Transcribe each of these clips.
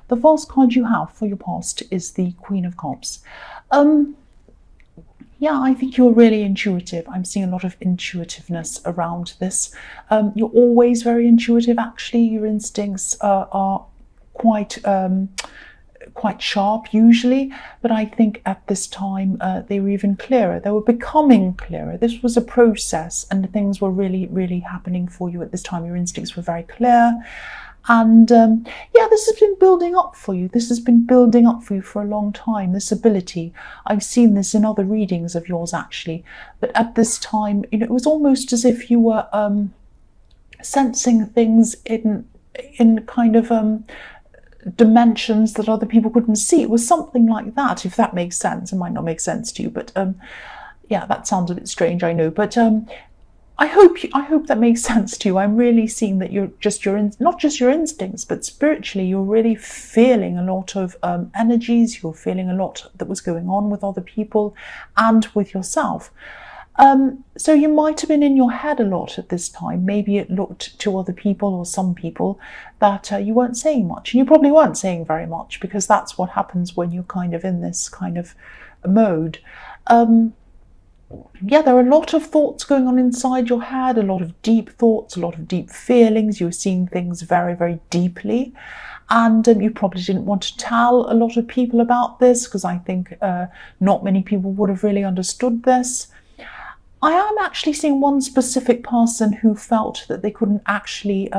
The first card you have for your past is the Queen of Cups. Yeah, I think you're really intuitive. I'm seeing a lot of intuitiveness around this. You're always very intuitive, actually. Your instincts are quite sharp usually, but I think at this time they were even clearer. They were becoming clearer. This was a process, and things were really, really happening for you at this time. Your instincts were very clear. And yeah, this has been building up for you. This has been building up for you for a long time, this ability. I've seen this in other readings of yours, actually. But at this time, it was almost as if you were sensing things in kind of dimensions that other people couldn't see. It was something like that, if that makes sense. It might not make sense to you, but yeah, that sounds a bit strange, I know. But I hope that makes sense to you. I'm really seeing that you're just not just your instincts, but spiritually, you're really feeling a lot of energies. You're feeling a lot that was going on with other people and with yourself. So you might have been in your head a lot at this time. Maybe it looked to other people or some people that you weren't saying much. And you probably weren't saying very much, because that's what happens when you're kind of in this kind of mode. Yeah, there are a lot of thoughts going on inside your head, a lot of deep thoughts, a lot of deep feelings. You're seeing things very, very deeply. And you probably didn't want to tell a lot of people about this, because I think not many people would have really understood this. I am actually seeing one specific person who felt that they couldn't actually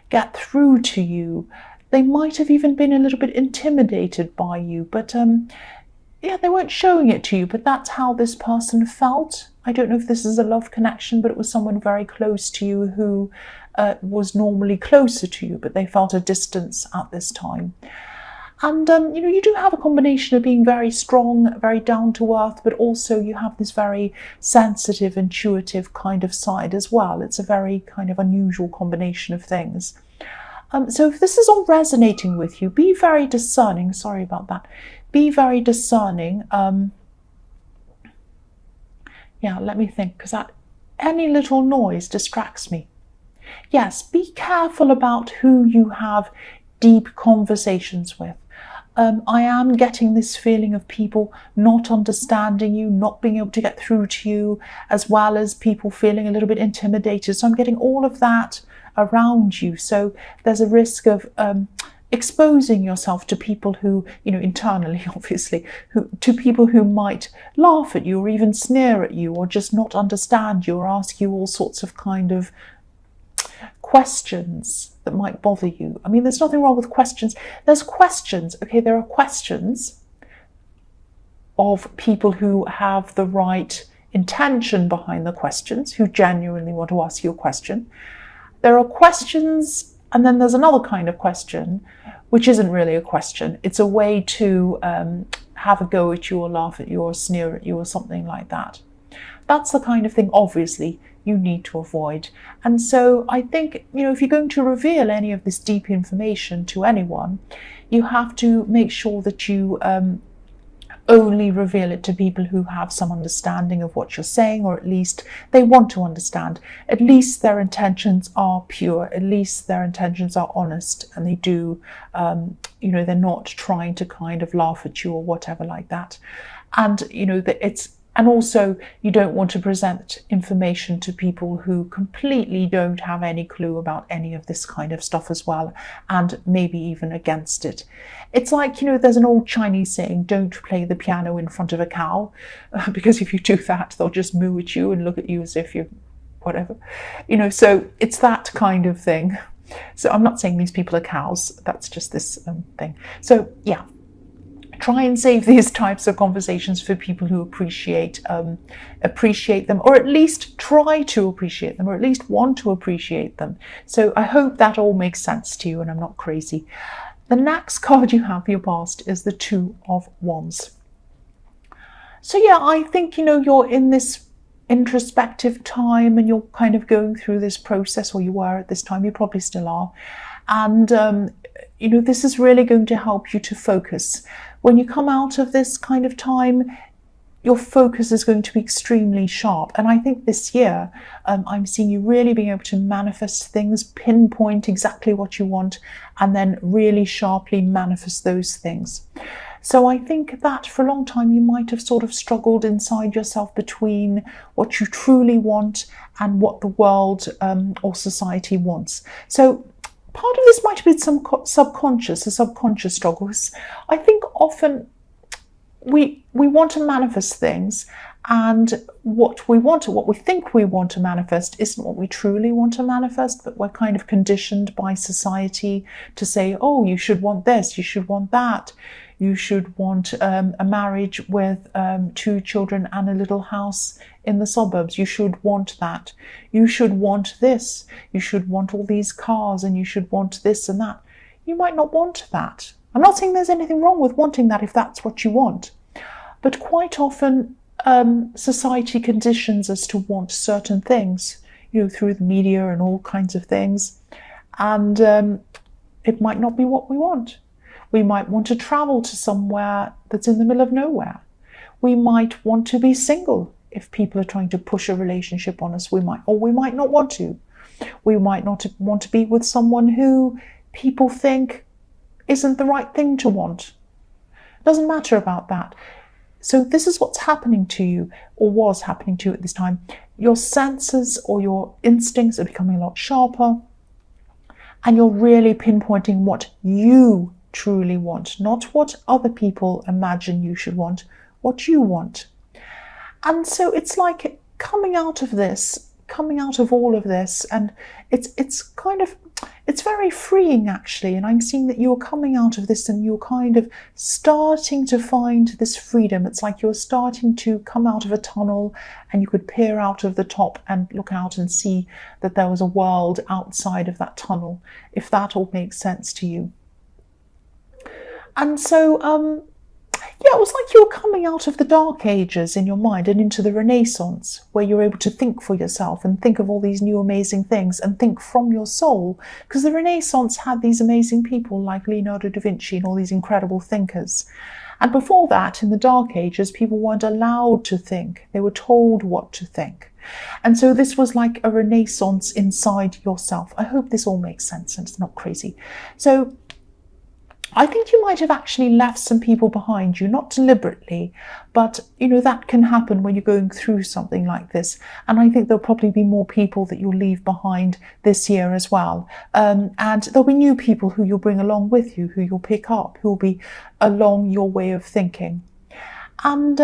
get through to you. They might have even been a little bit intimidated by you, but yeah, they weren't showing it to you, but that's how this person felt. I don't know if this is a love connection, but it was someone very close to you who was normally closer to you, but they felt a distance at this time. And, you do have a combination of being very strong, very down to earth, but also you have this very sensitive, intuitive kind of side as well. It's a very kind of unusual combination of things. So if this is all resonating with you, be very discerning. Sorry about that. Be very discerning. Yeah, let me think, because any little noise distracts me. Yes, be careful about who you have deep conversations with. I am getting this feeling of people not understanding you, not being able to get through to you, as well as people feeling a little bit intimidated. So I'm getting all of that around you. So there's a risk of exposing yourself to people who, internally, obviously, to people who might laugh at you or even sneer at you or just not understand you or ask you all sorts of kind of questions that might bother you. I mean, there's nothing wrong with questions. There's questions, okay? There are questions of people who have the right intention behind the questions, who genuinely want to ask you a question. There are questions, and then there's another kind of question, which isn't really a question. It's a way to have a go at you or laugh at you or sneer at you or something like that. That's the kind of thing, obviously, you need to avoid. And so I think, if you're going to reveal any of this deep information to anyone, you have to make sure that you only reveal it to people who have some understanding of what you're saying, or at least they want to understand. At least their intentions are pure. At least their intentions are honest, and they do, they're not trying to kind of laugh at you or whatever like that. And, and also, you don't want to present information to people who completely don't have any clue about any of this kind of stuff as well, and maybe even against it. It's like, there's an old Chinese saying, don't play the piano in front of a cow, because if you do that, they'll just moo at you and look at you as if you're whatever. So it's that kind of thing. So I'm not saying these people are cows. That's just this thing. So, yeah. Try and save these types of conversations for people who appreciate them, or at least try to appreciate them, or at least want to appreciate them. So I hope that all makes sense to you and I'm not crazy. The next card you have for your past is the Two of Wands. So yeah, I think, you're in this introspective time and you're kind of going through this process, or you were at this time, you probably still are. And, this is really going to help you to focus. When you come out of this kind of time, your focus is going to be extremely sharp. And I think this year, I'm seeing you really being able to manifest things, pinpoint exactly what you want, and then really sharply manifest those things. So I think that for a long time you might have sort of struggled inside yourself between what you truly want and what the world or society wants. So part of this might have been some subconscious struggles. I think often we want to manifest things, and what we think we want to manifest isn't what we truly want to manifest, but we're kind of conditioned by society to say, oh, you should want this, you should want that, you should want a marriage with 2 children and a little house in the suburbs, you should want that, you should want this, you should want all these cars, and you should want this and that. You might not want that. I'm not saying there's anything wrong with wanting that if that's what you want, but quite often society conditions us to want certain things, through the media and all kinds of things, and it might not be what we want. We might want to travel to somewhere that's in the middle of nowhere. We might want to be single if people are trying to push a relationship on us. We might not want to. We might not want to be with someone who people think isn't the right thing to want. It doesn't matter about that. So this is what's happening to you, or was happening to you at this time. Your senses or your instincts are becoming a lot sharper, and you're really pinpointing what you truly want, not what other people imagine you should want, what you want. And so it's like coming out of all of this, and it's very freeing actually. And I'm seeing that you're coming out of this and you're kind of starting to find this freedom. It's like you're starting to come out of a tunnel, and you could peer out of the top and look out and see that there was a world outside of that tunnel, if that all makes sense to you. And so it was like you were coming out of the Dark Ages in your mind and into the Renaissance, where you're able to think for yourself and think of all these new amazing things and think from your soul. Because the Renaissance had these amazing people like Leonardo da Vinci and all these incredible thinkers. And before that, in the Dark Ages, people weren't allowed to think. They were told what to think. And so this was like a Renaissance inside yourself. I hope this all makes sense and it's not crazy. So I think you might have actually left some people behind you, not deliberately, but that can happen when you're going through something like this. And I think there'll probably be more people that you'll leave behind this year as well. And there'll be new people who you'll bring along with you, who you'll pick up, who will be along your way of thinking. And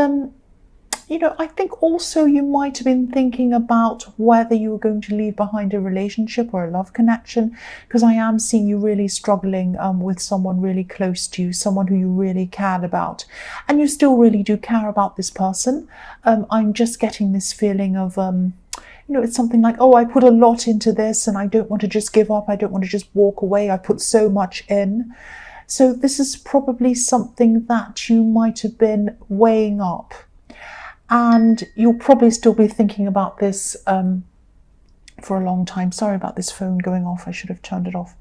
I think also you might have been thinking about whether you were going to leave behind a relationship or a love connection, because I am seeing you really struggling with someone really close to you, someone who you really cared about. And you still really do care about this person. I'm just getting this feeling of, it's something like, oh, I put a lot into this and I don't want to just give up. I don't want to just walk away. I put so much in. So this is probably something that you might have been weighing up. And you'll probably still be thinking about this for a long time. Sorry about this phone going off. I should have turned it off.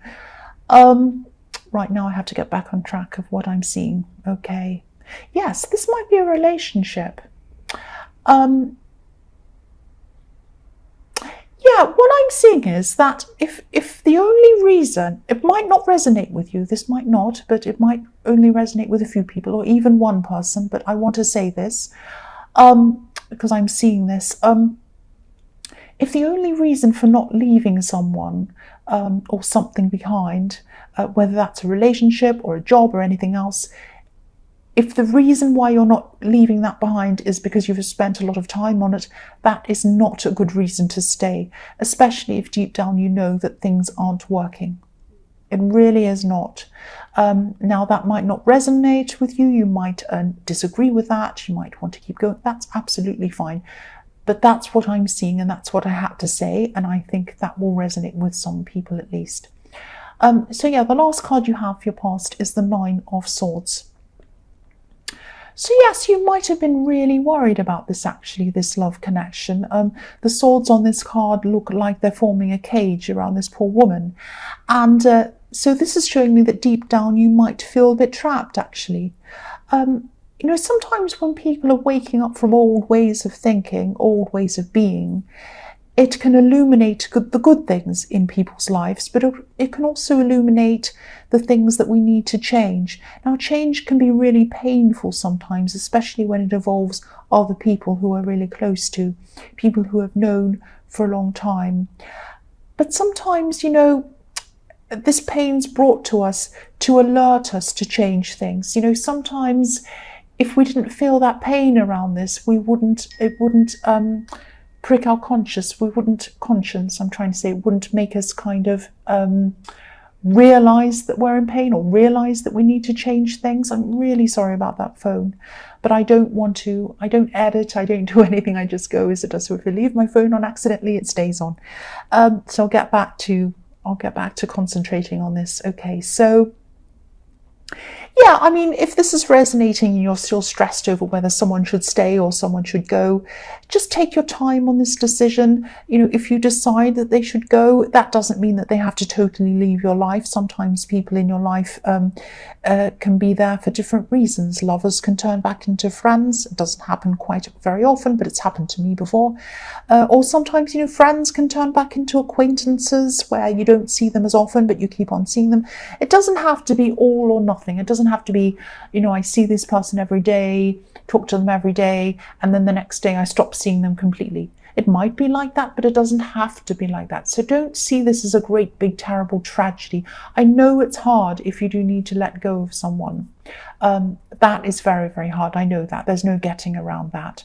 Right now I have to get back on track of what I'm seeing. Okay. Yes, this might be a relationship. What I'm seeing is that if the only reason, it might not resonate with you, this might not, but it might only resonate with a few people or even one person, but I want to say this. Because I'm seeing this, if the only reason for not leaving someone or something behind, whether that's a relationship or a job or anything else, if the reason why you're not leaving that behind is because you've spent a lot of time on it, that is not a good reason to stay, especially if deep down you know that things aren't working. It really is not. Now, that might not resonate with you. You might disagree with that. You might want to keep going. That's absolutely fine. But that's what I'm seeing, and that's what I had to say. And I think that will resonate with some people at least. The last card you have for your past is the 9 of Swords. So yes, you might have been really worried about this, actually, this love connection. The swords on this card look like they're forming a cage around this poor woman. And so this is showing me that deep down you might feel a bit trapped, actually. you know, sometimes when people are waking up from old ways of thinking, old ways of being, it can illuminate the good things in people's lives, but it can also illuminate the things that we need to change. Now, change can be really painful sometimes, especially when it involves other people who are really close to, people who have known for a long time. But sometimes, you know, this pain's brought to us to alert us to change things. You know, sometimes if we didn't feel that pain around this, it wouldn't prick our conscience, it wouldn't make us kind of realise that we're in pain or realise that we need to change things. I'm really sorry about that phone, but I don't edit, I don't do anything, I just go as it does. So if I leave my phone on accidentally, it stays on. So I'll get back to concentrating on this. Okay, so yeah, I mean, if this is resonating and you're still stressed over whether someone should stay or someone should go, just take your time on this decision. You know, if you decide that they should go, that doesn't mean that they have to totally leave your life. Sometimes people in your life can be there for different reasons. Lovers can turn back into friends. It doesn't happen quite very often, but it's happened to me before. Or sometimes, you know, friends can turn back into acquaintances where you don't see them as often, but you keep on seeing them. It doesn't have to be all or nothing. It doesn't have to be, you know, I see this person every day, talk to them every day, and then the next day I stop seeing them completely. It might be like that, but it doesn't have to be like that. So don't see this as a great, big, terrible tragedy. I know it's hard if you do need to let go of someone. That is very, very hard. I know that. There's no getting around that.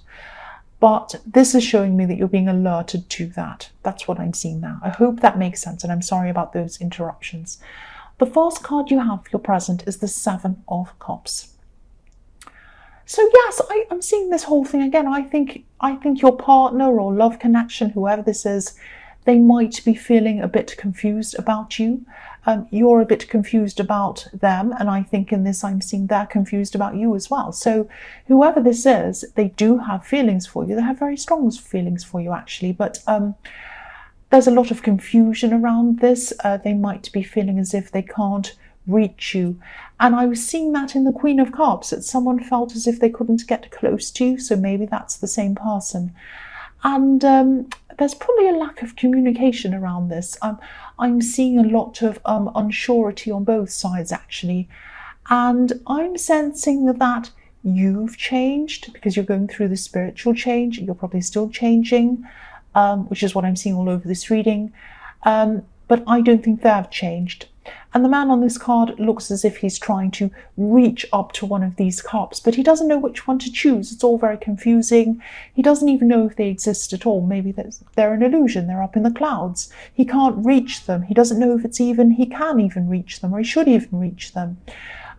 But this is showing me that you're being alerted to that. That's what I'm seeing now. I hope that makes sense, and I'm sorry about those interruptions. The first card you have for your present is the Seven of Cups. So yes, I'm seeing this whole thing again. I think your partner or love connection, whoever this is, they might be feeling a bit confused about you. You're a bit confused about them, and I think in this I'm seeing they're confused about you as well. So whoever this is, they do have feelings for you. They have very strong feelings for you, actually, but there's a lot of confusion around this. They might be feeling as if they can't reach you. And I was seeing that in the Queen of Cups, that someone felt as if they couldn't get close to you. So maybe that's the same person. And there's probably a lack of communication around this. I'm seeing a lot of unsurety on both sides, actually. And I'm sensing that you've changed because you're going through the spiritual change. You're probably still changing. Which is what I'm seeing all over this reading. But I don't think they've changed. And the man on this card looks as if he's trying to reach up to one of these cups, but he doesn't know which one to choose. It's all very confusing. He doesn't even know if they exist at all. Maybe they're an illusion. They're up in the clouds. He can't reach them. He doesn't know if he can even reach them, or he should even reach them.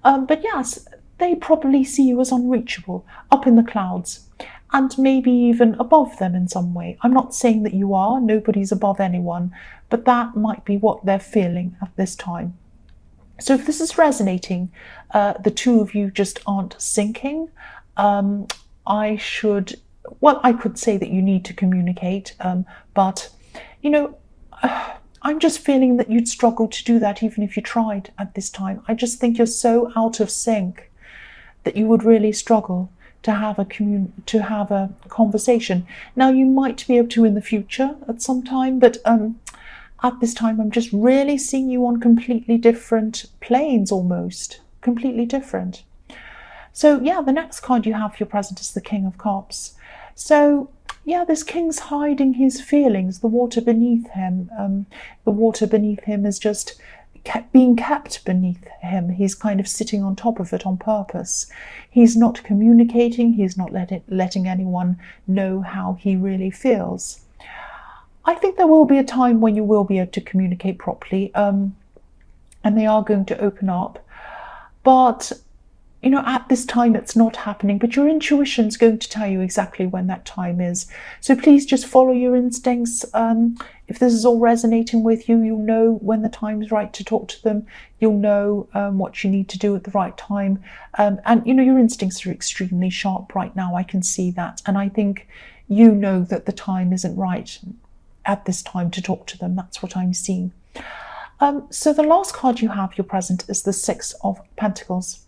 But yes, they probably see you as unreachable, up in the clouds, and maybe even above them in some way. I'm not saying that you are. Nobody's above anyone, but that might be what they're feeling at this time. So if this is resonating, the two of you just aren't syncing. I could say that you need to communicate, but, you know, I'm just feeling that you'd struggle to do that even if you tried at this time. I just think you're so out of sync that you would really struggle to have a conversation. Now, you might be able to in the future at some time, but at this time I'm just really seeing you on completely different planes, almost completely different. So yeah, the next card you have for your present is the King of Cups. So yeah, this king's hiding his feelings. The water beneath him is just being kept beneath him. He's kind of sitting on top of it on purpose. He's not communicating. He's not letting anyone know how he really feels. I think there will be a time when you will be able to communicate properly, and they are going to open up. But, you know, at this time it's not happening, but your intuition's going to tell you exactly when that time is. So please just follow your instincts. If this is all resonating with you, you'll know when the time's right to talk to them. You'll know what you need to do at the right time. And, you know, your instincts are extremely sharp right now. I can see that. And I think you know that the time isn't right at this time to talk to them. That's what I'm seeing. So the last card you have, your present, is the Six of Pentacles.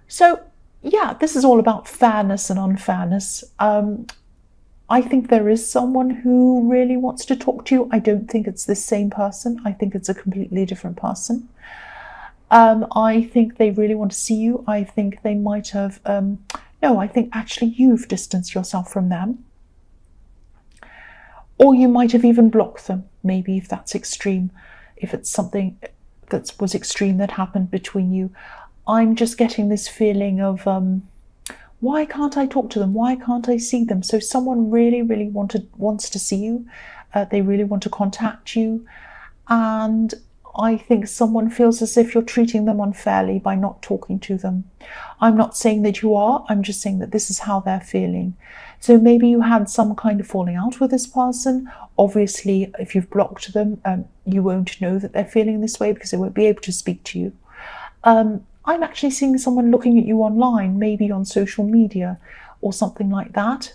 So yeah, this is all about fairness and unfairness. I think there is someone who really wants to talk to you. I don't think it's the same person. I think it's a completely different person. I think they really want to see you. I think they might have, no, I think actually you've distanced yourself from them. Or you might have even blocked them, maybe, if that's extreme, if it's something that was extreme that happened between you. I'm just getting this feeling of, why can't I talk to them? Why can't I see them? So someone really, really wants to see you. They really want to contact you. And I think someone feels as if you're treating them unfairly by not talking to them. I'm not saying that you are, I'm just saying that this is how they're feeling. So maybe you had some kind of falling out with this person. Obviously, if you've blocked them, you won't know that they're feeling this way because they won't be able to speak to you. I'm actually seeing someone looking at you online, maybe on social media or something like that,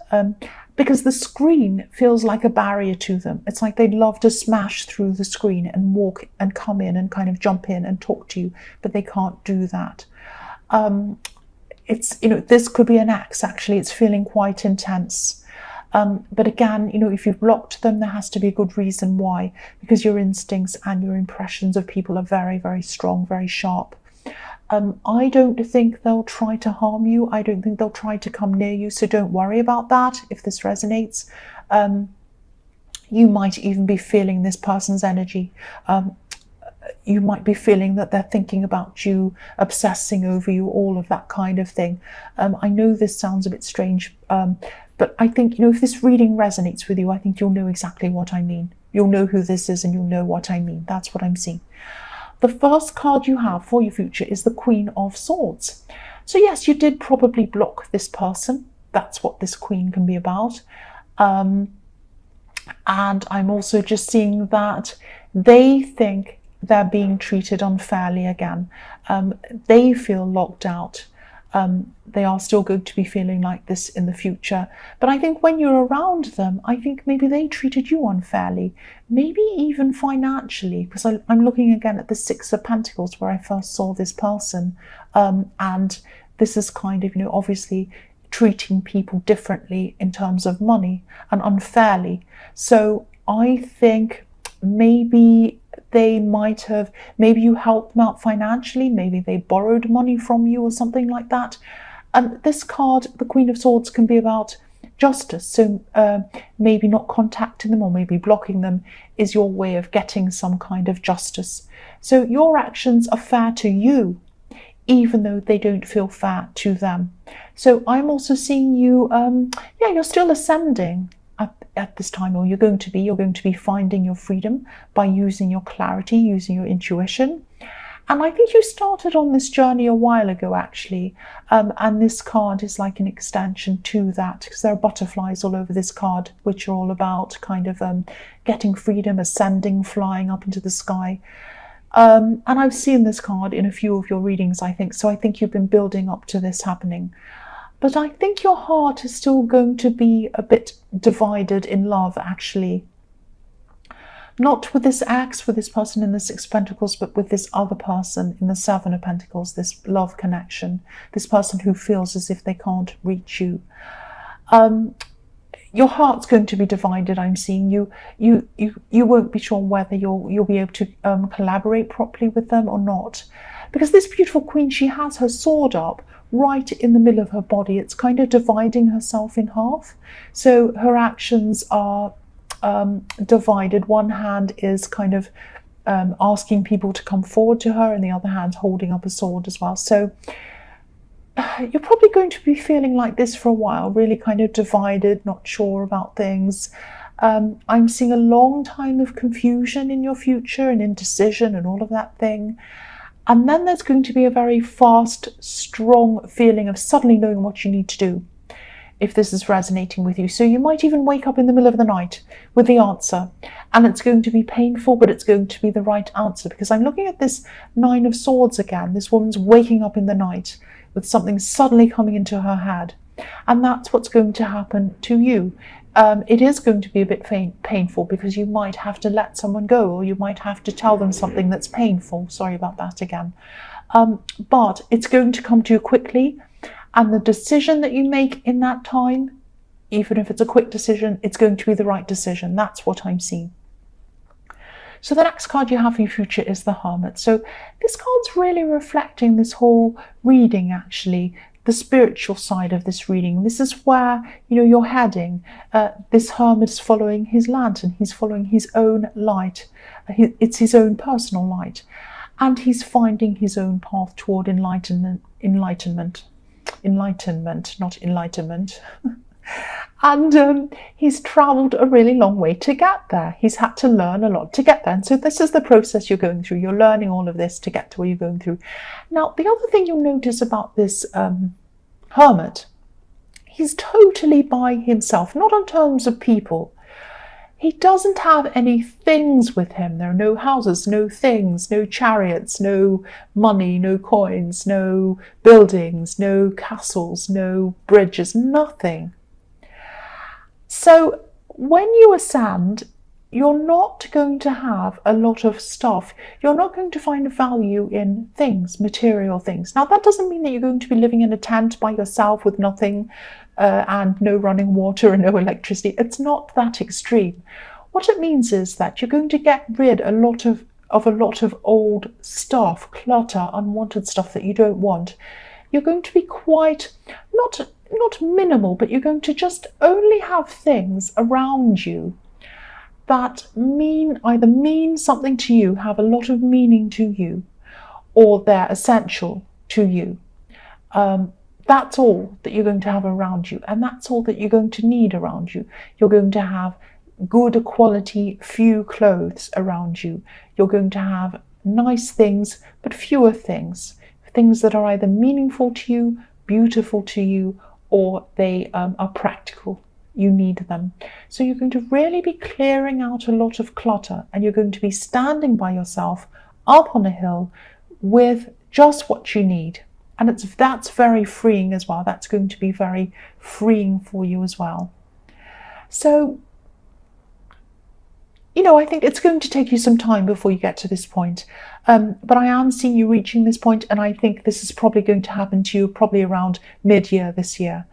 because the screen feels like a barrier to them. It's like they'd love to smash through the screen and walk and come in and kind of jump in and talk to you, but they can't do that. It's, this could be an axe, actually. It's feeling quite intense. But again, if you've blocked them, there has to be a good reason why, because your instincts and your impressions of people are very, very strong, very sharp. I don't think they'll try to harm you. I don't think they'll try to come near you. So don't worry about that if this resonates. You might even be feeling this person's energy. You might be feeling that they're thinking about you, obsessing over you, all of that kind of thing. I know this sounds a bit strange, but I think, if this reading resonates with you, I think you'll know exactly what I mean. You'll know who this is and you'll know what I mean. That's what I'm seeing. The first card you have for your future is the Queen of Swords. So yes, you did probably block this person. That's what this Queen can be about. And I'm also just seeing that they think they're being treated unfairly again. They feel locked out. They are still going to be feeling like this in the future. But I think when you're around them, I think maybe they treated you unfairly, maybe even financially, because I'm looking again at the Six of Pentacles where I first saw this person. And this is kind of, obviously treating people differently in terms of money and unfairly. So I think maybe they might have, maybe you helped them out financially, maybe they borrowed money from you or something like that. And this card, the Queen of Swords, can be about justice. So maybe not contacting them or maybe blocking them is your way of getting some kind of justice. So your actions are fair to you, even though they don't feel fair to them. So I'm also seeing you, you're still ascending at this time, or you're going to be finding your freedom by using your clarity, using your intuition. And I think you started on this journey a while ago, actually. And this card is like an extension to that, because there are butterflies all over this card, which are all about kind of getting freedom, ascending, flying up into the sky. And I've seen this card in a few of your readings, I think. So I think you've been building up to this happening. But I think your heart is still going to be a bit divided in love, actually. Not with this axe, with this person in the Six of Pentacles, but with this other person in the Seven of Pentacles, this love connection, this person who feels as if they can't reach you. Your heart's going to be divided, I'm seeing. You won't be sure whether you'll be able to collaborate properly with them or not. Because this beautiful queen, she has her sword up right in the middle of her body. It's kind of dividing herself in half. So her actions are divided. One hand is kind of asking people to come forward to her, and the other hand holding up a sword as well. So you're probably going to be feeling like this for a while, really kind of divided, not sure about things. I'm seeing a long time of confusion in your future and indecision and all of that thing. And then there's going to be a very fast, strong feeling of suddenly knowing what you need to do, if this is resonating with you. So you might even wake up in the middle of the night with the answer, and it's going to be painful, but it's going to be the right answer. Because I'm looking at this Nine of Swords again. This woman's waking up in the night with something suddenly coming into her head. And that's what's going to happen to you. It is going to be a bit painful, because you might have to let someone go, or you might have to tell them something that's painful. Sorry about that again. But it's going to come to you quickly, And the decision that you make in that time, even if it's a quick decision, it's going to be the right decision. That's what I'm seeing. So the next card you have for your future is the Hermit. So this card's really reflecting this whole reading, actually, the spiritual side of this reading. This is where, you're heading. This Hermit is following his lantern. He's following his own light. It's his own personal light. And he's finding his own path toward enlightenment, not enlightenment. And he's travelled a really long way to get there. He's had to learn a lot to get there. And so this is the process you're going through. You're learning all of this to get to where you're going through. Now, the other thing you'll notice about this Hermit, he's totally by himself, not in terms of people. He doesn't have any things with him. There are no houses, no things, no chariots, no money, no coins, no buildings, no castles, no bridges, nothing. So when you ascend, you're not going to have a lot of stuff. You're not going to find value in things, material things. Now, that doesn't mean that you're going to be living in a tent by yourself with nothing and no running water and no electricity. It's not that extreme. What it means is that you're going to get rid of a lot of old stuff, clutter, unwanted stuff that you don't want. You're going to be quite, not minimal, but you're going to just only have things around you that either mean something to you, have a lot of meaning to you, or they're essential to you. That's all that you're going to have around you, and that's all that you're going to need around you. You're going to have good quality, few clothes around you. You're going to have nice things, but fewer things. Things that are either meaningful to you, beautiful to you, or they are practical. You need them. So you're going to really be clearing out a lot of clutter, and you're going to be standing by yourself up on a hill with just what you need. And that's very freeing as well. That's going to be very freeing for you as well. So, I think it's going to take you some time before you get to this point. But I am seeing you reaching this point, and I think this is probably going to happen to you probably around mid-year this year.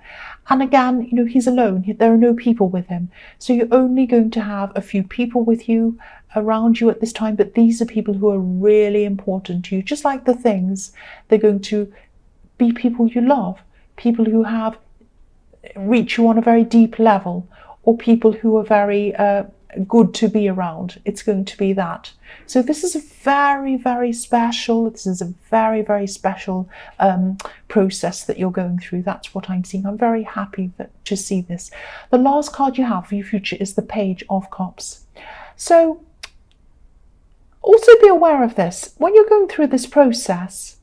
And again, he's alone. There are no people with him. So you're only going to have a few people with you around you at this time, but these are people who are really important to you. Just like the things, they're going to be people you love, people who reach you on a very deep level, or people who are very good to be around. It's going to be that. So this is a very, very special, process that you're going through. That's what I'm seeing. I'm very happy to see this. The last card you have for your future is the Page of Cups. So also be aware of this. When you're going through this process,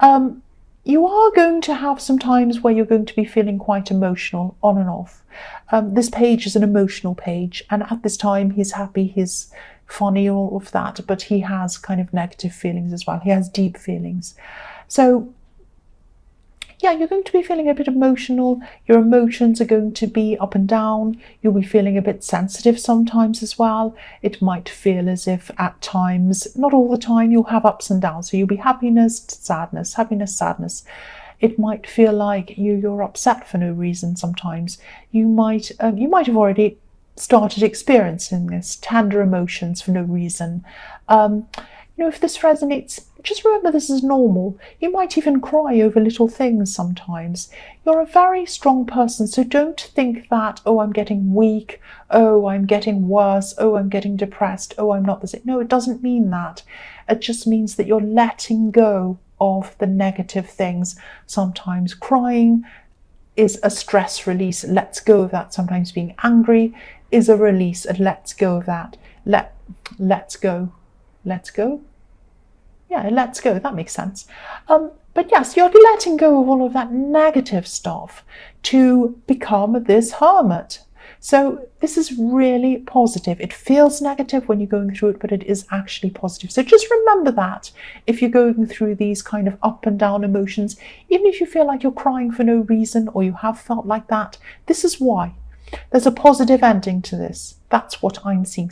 you are going to have some times where you're going to be feeling quite emotional on and off. This page is an emotional page, and at this time he's happy, he's funny, all of that, but he has kind of negative feelings as well. He has deep feelings. So yeah, you're going to be feeling a bit emotional. Your emotions are going to be up and down. You'll be feeling a bit sensitive sometimes as well. It might feel as if at times, not all the time, you'll have ups and downs. So you'll be happiness, sadness, happiness, sadness. It might feel like you're upset for no reason sometimes. You might have already started experiencing this, tender emotions for no reason. If this resonates, just remember this is normal. You might even cry over little things sometimes. You're a very strong person, so don't think that, oh, I'm getting weak, oh, I'm getting worse, oh, I'm getting depressed, oh, I'm not the same. No, it doesn't mean that. It just means that you're letting go of the negative things. Sometimes crying is a stress release. Let's go of that. Sometimes being angry is a release, and let's go of that. Let's go. Let's go. Yeah, let's go. That makes sense. But yes, you're letting go of all of that negative stuff to become this hermit. So this is really positive. It feels negative when you're going through it, but it is actually positive. So just remember that if you're going through these kind of up and down emotions, even if you feel like you're crying for no reason, or you have felt like that, this is why. There's a positive ending to this. That's what I'm seeing.